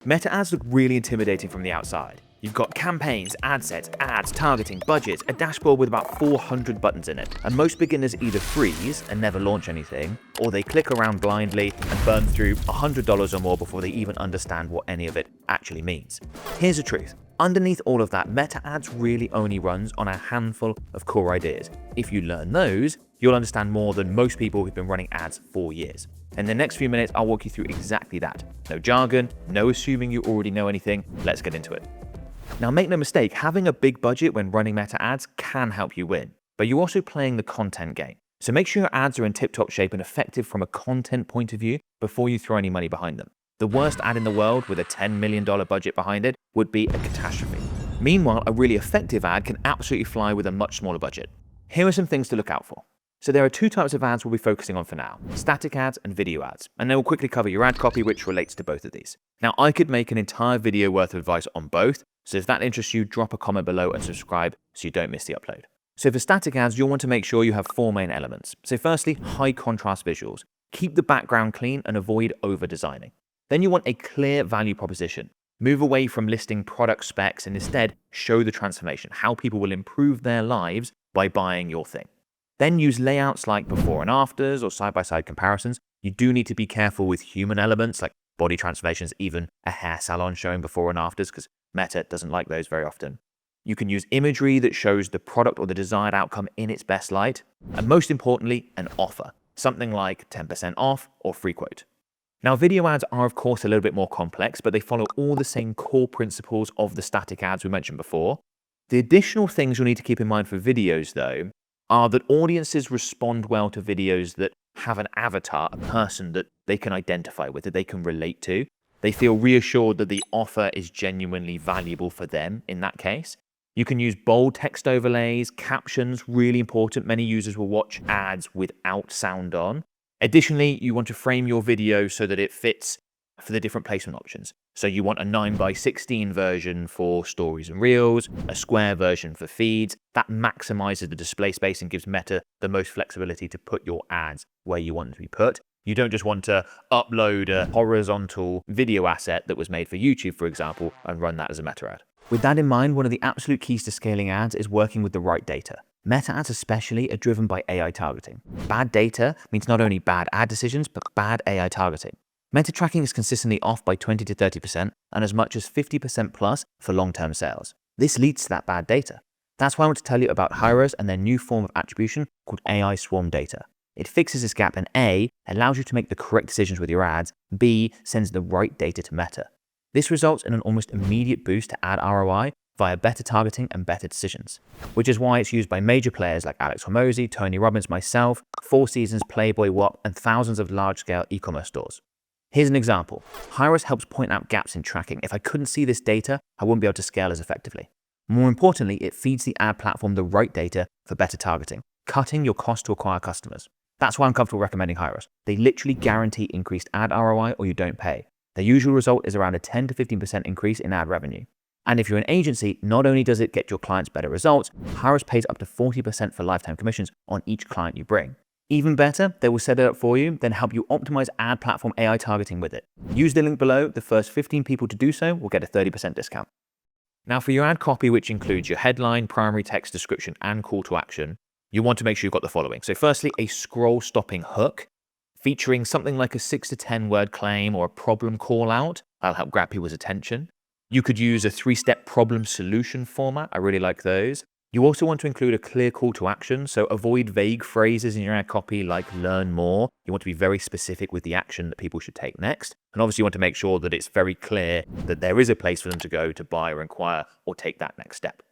Meta ads look really intimidating from the outside. You've got campaigns, ad sets, ads, targeting, budgets, a dashboard with about 400 buttons in it, and most beginners either freeze and never launch anything, or they click around blindly and burn through $100 or more before they even understand what any of it actually means. Here's the truth. Underneath all of that, Meta ads really only runs on a handful of core ideas. If you learn those, you'll understand more than most people who've been running ads for years. In the next few minutes, I'll walk you through exactly that. No jargon, no assuming you already know anything. Let's get into it. Now, make no mistake, having a big budget when running Meta ads can help you win, but you're also playing the content game. So make sure your ads are in tip-top shape and effective from a content point of view before you throw any money behind them. The worst ad in the world with a $10 million budget behind it would be a catastrophe. Meanwhile, a really effective ad can absolutely fly with a much smaller budget. Here are some things to look out for. So there are two types of ads we'll be focusing on for now, static ads and video ads, and then we'll quickly cover your ad copy which relates to both of these. Now, I could make an entire video worth of advice on both, so if that interests you, drop a comment below and subscribe so you don't miss the upload. So for static ads, you'll want to make sure you have four main elements. So firstly, high contrast visuals. Keep the background clean and avoid over-designing. Then you want a clear value proposition. Move away from listing product specs and instead show the transformation, how people will improve their lives by buying your thing. Then use layouts like before and afters or side-by-side comparisons. You do need to be careful with human elements like body transformations, even a hair salon showing before and afters, because Meta doesn't like those very often. You can use imagery that shows the product or the desired outcome in its best light. And most importantly, an offer, something like 10% off or free quote. Now, video ads are of course a little bit more complex, but they follow all the same core principles of the static ads we mentioned before. The additional things you'll need to keep in mind for videos though, are that audiences respond well to videos that have an avatar, a person that they can identify with, that they can relate to. They feel reassured that the offer is genuinely valuable for them in that case. You can use bold text overlays, captions, really important. Many users will watch ads without sound on. Additionally, you want to frame your video so that it fits for the different placement options. So you want a 9:16 version for stories and reels, a square version for feeds. That maximizes the display space and gives Meta the most flexibility to put your ads where you want them to be put. You don't just want to upload a horizontal video asset that was made for YouTube, for example, and run that as a Meta ad. With that in mind, one of the absolute keys to scaling ads is working with the right data. Meta ads especially are driven by AI targeting. Bad data means not only bad ad decisions, but bad AI targeting. Meta tracking is consistently off by 20 to 30% and as much as 50% plus for long-term sales. This leads to that bad data. That's why I want to tell you about Hyros and their new form of attribution called AI swarm data. It fixes this gap and A, allows you to make the correct decisions with your ads, B, sends the right data to Meta. This results in an almost immediate boost to ad ROI via better targeting and better decisions, which is why it's used by major players like Alex Hormozy, Tony Robbins, myself, Four Seasons, Playboy, WAP, and thousands of large-scale e-commerce stores. Here's an example. Hyros helps point out gaps in tracking. If I couldn't see this data, I wouldn't be able to scale as effectively. More importantly, it feeds the ad platform the right data for better targeting, cutting your cost to acquire customers. That's why I'm comfortable recommending Hyros. They literally guarantee increased ad ROI or you don't pay. The usual result is around a 10 to 15% increase in ad revenue. And if you're an agency, not only does it get your clients better results, Hyros pays up to 40% for lifetime commissions on each client you bring. Even better, they will set it up for you, then help you optimize ad platform AI targeting with it. Use the link below. The first 15 people to do so will get a 30% discount. Now for your ad copy, which includes your headline, primary text description, and call to action, you want to make sure you've got the following. So firstly, a scroll stopping hook featuring something like a 6 to 10 word claim or a problem call out. That'll help grab people's attention. You could use a 3-step problem solution format. I really like those. You also want to include a clear call to action, so avoid vague phrases in your ad copy like learn more. You want to be very specific with the action that people should take next. And obviously you want to make sure that it's very clear that there is a place for them to go to buy or inquire or take that next step.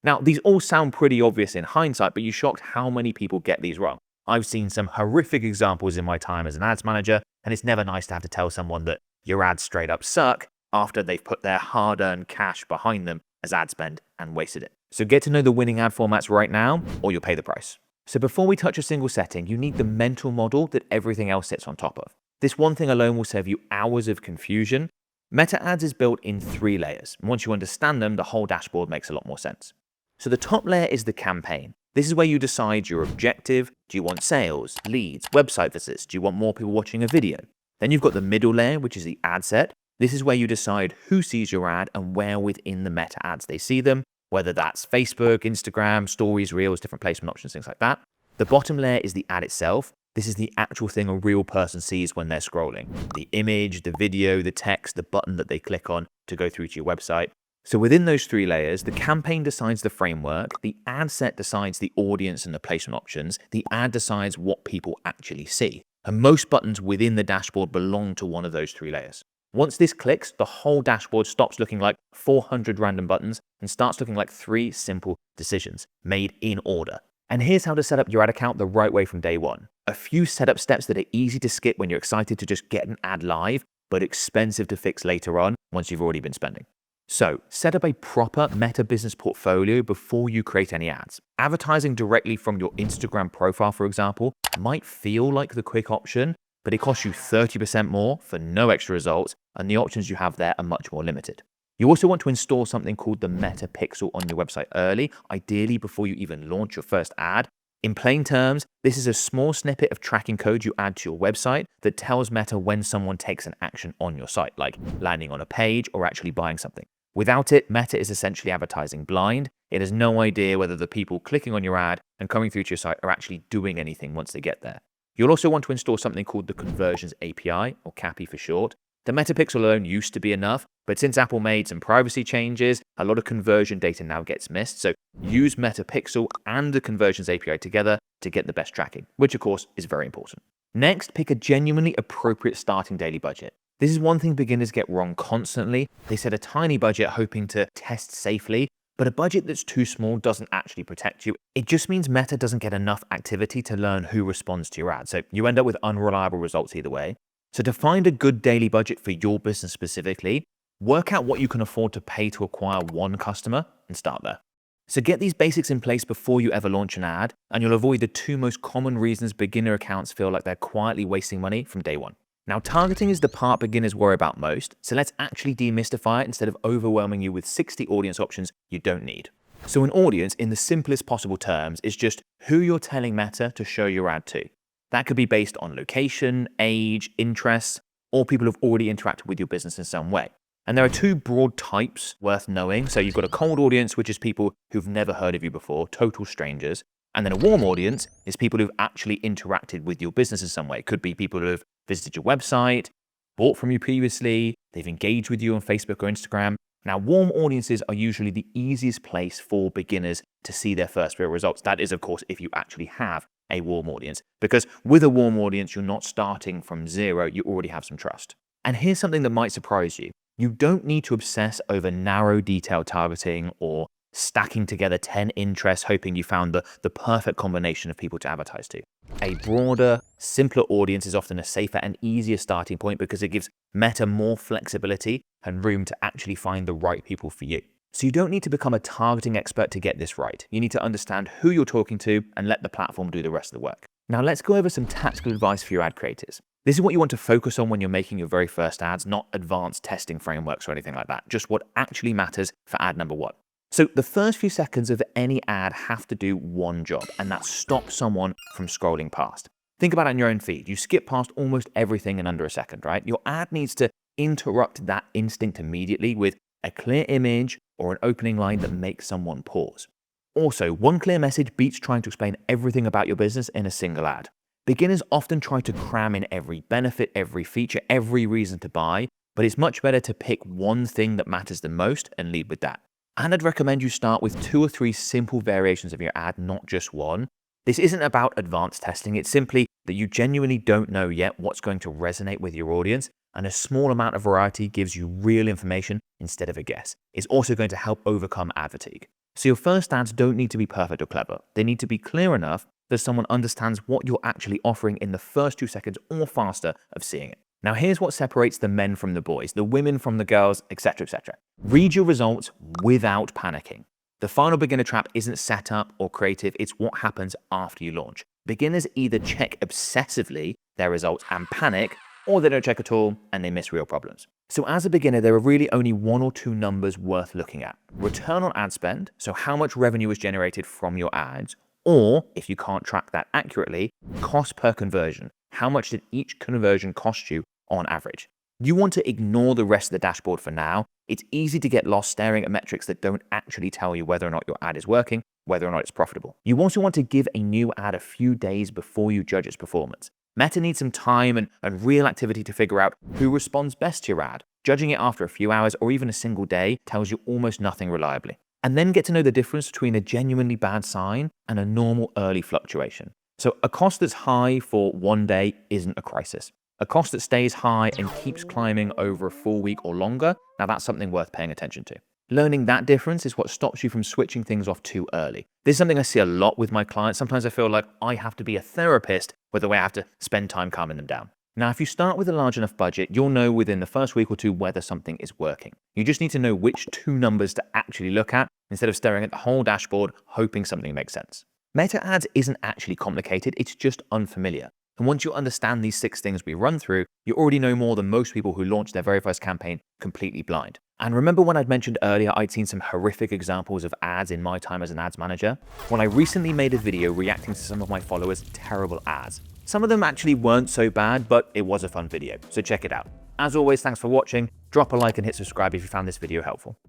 Now, these all sound pretty obvious in hindsight, but you're shocked how many people get these wrong. I've seen some horrific examples in my time as an ads manager, and it's never nice to have to tell someone that your ads straight up suck after they've put their hard-earned cash behind them as ad spend and wasted it. So get to know the winning ad formats right now, or you'll pay the price. So before we touch a single setting, you need the mental model that everything else sits on top of. This one thing alone will save you hours of confusion. Meta ads is built in 3 layers. And once you understand them, the whole dashboard makes a lot more sense. So the top layer is the campaign. This is where you decide your objective. Do you want sales, leads, website visits? Do you want more people watching a video? Then you've got the middle layer, which is the ad set. This is where you decide who sees your ad and where within the meta ads they see them, whether that's Facebook, Instagram, stories, reels, different placement options, things like that. The bottom layer is the ad itself. This is the actual thing a real person sees when they're scrolling. The image, the video, the text, the button that they click on to go through to your website. So within those three layers, the campaign decides the framework, the ad set decides the audience and the placement options, the ad decides what people actually see. And most buttons within the dashboard belong to one of those three layers. Once this clicks, the whole dashboard stops looking like 400 random buttons and starts looking like 3 simple decisions made in order. And here's how to set up your ad account the right way from day one. A few setup steps that are easy to skip when you're excited to just get an ad live, but expensive to fix later on once you've already been spending. So set up a proper Meta business portfolio before you create any ads. Advertising directly from your Instagram profile, for example, might feel like the quick option, but it costs you 30% more for no extra results, and the options you have there are much more limited. You also want to install something called the Meta Pixel on your website early, ideally before you even launch your first ad. In plain terms, this is a small snippet of tracking code you add to your website that tells Meta when someone takes an action on your site, like landing on a page or actually buying something. Without it, Meta is essentially advertising blind. It has no idea whether the people clicking on your ad and coming through to your site are actually doing anything once they get there. You'll also want to install something called the Conversions API, or CAPI for short. The Meta Pixel alone used to be enough, but since Apple made some privacy changes, a lot of conversion data now gets missed. So use Meta Pixel and the Conversions API together to get the best tracking, which of course is very important. Next, pick a genuinely appropriate starting daily budget. This is one thing beginners get wrong constantly. They set a tiny budget hoping to test safely, but a budget that's too small doesn't actually protect you. It just means Meta doesn't get enough activity to learn who responds to your ad. So you end up with unreliable results either way. So to find a good daily budget for your business specifically, work out what you can afford to pay to acquire one customer and start there. So get these basics in place before you ever launch an ad, and you'll avoid the 2 most common reasons beginner accounts feel like they're quietly wasting money from day one. Now, targeting is the part beginners worry about most, so let's actually demystify it instead of overwhelming you with 60 audience options you don't need. So an audience, in the simplest possible terms, is just who you're telling Meta to show your ad to. That could be based on location, age, interests, or people who've already interacted with your business in some way. And there are 2 broad types worth knowing. So you've got a cold audience, which is people who've never heard of you before, total strangers. And then a warm audience is people who've actually interacted with your business in some way. It could be people who have visited your website, bought from you previously, they've engaged with you on Facebook or Instagram. Now, warm audiences are usually the easiest place for beginners to see their first real results. That is, of course, if you actually have a warm audience, because with a warm audience, you're not starting from zero, you already have some trust. And here's something that might surprise you. You don't need to obsess over narrow detailed targeting or stacking together 10 interests hoping you found the perfect combination of people to advertise to. A broader, simpler audience is often a safer and easier starting point because it gives Meta more flexibility and room to actually find the right people for you. So you don't need to become a targeting expert to get this right. You need to understand who you're talking to and let the platform do the rest of the work. Now let's go over some tactical advice for your ad creators. This is what you want to focus on when you're making your very first ads, not advanced testing frameworks or anything like that. Just what actually matters for ad number 1. So the first few seconds of any ad have to do one job, and that's stop someone from scrolling past. Think about it in your own feed. You skip past almost everything in under a second, right? Your ad needs to interrupt that instinct immediately with a clear image or an opening line that makes someone pause. Also, one clear message beats trying to explain everything about your business in a single ad. Beginners often try to cram in every benefit, every feature, every reason to buy, but it's much better to pick one thing that matters the most and lead with that. And I'd recommend you start with 2 or 3 simple variations of your ad, not just one. This isn't about advanced testing, it's simply that you genuinely don't know yet what's going to resonate with your audience, and a small amount of variety gives you real information instead of a guess. It's also going to help overcome ad fatigue. So your first ads don't need to be perfect or clever. They need to be clear enough that someone understands what you're actually offering in the first 2 seconds or faster of seeing it. Now here's what separates the men from the boys, the women from the girls, etc., etc. Read your results without panicking. The final beginner trap isn't set up or creative, it's what happens after you launch. Beginners either check obsessively their results and panic, or they don't check at all and they miss real problems. So as a beginner, there are really only 1 or 2 numbers worth looking at. Return on ad spend, so how much revenue was generated from your ads, or if you can't track that accurately, cost per conversion. How much did each conversion cost you on average? You want to ignore the rest of the dashboard for now. It's easy to get lost staring at metrics that don't actually tell you whether or not your ad is working, whether or not it's profitable. You also want to give a new ad a few days before you judge its performance. Meta needs some time and real activity to figure out who responds best to your ad. Judging it after a few hours or even a single day tells you almost nothing reliably. And then get to know the difference between a genuinely bad sign and a normal early fluctuation. So a cost that's high for one day isn't a crisis. A cost that stays high and keeps climbing over a full week or longer, now that's something worth paying attention to. Learning that difference is what stops you from switching things off too early. This is something I see a lot with my clients. Sometimes I feel like I have to be a therapist with the way I have to spend time calming them down. Now, if you start with a large enough budget, you'll know within the first week or two whether something is working. You just need to know which two numbers to actually look at instead of staring at the whole dashboard, hoping something makes sense. Meta ads isn't actually complicated, it's just unfamiliar. And once you understand these 6 things we run through, you already know more than most people who launch their very first campaign completely blind. And remember when I'd mentioned earlier I'd seen some horrific examples of ads in my time as an ads manager? Well, I recently made a video reacting to some of my followers' terrible ads. Some of them actually weren't so bad, but it was a fun video, so check it out. As always, thanks for watching. Drop a like and hit subscribe if you found this video helpful.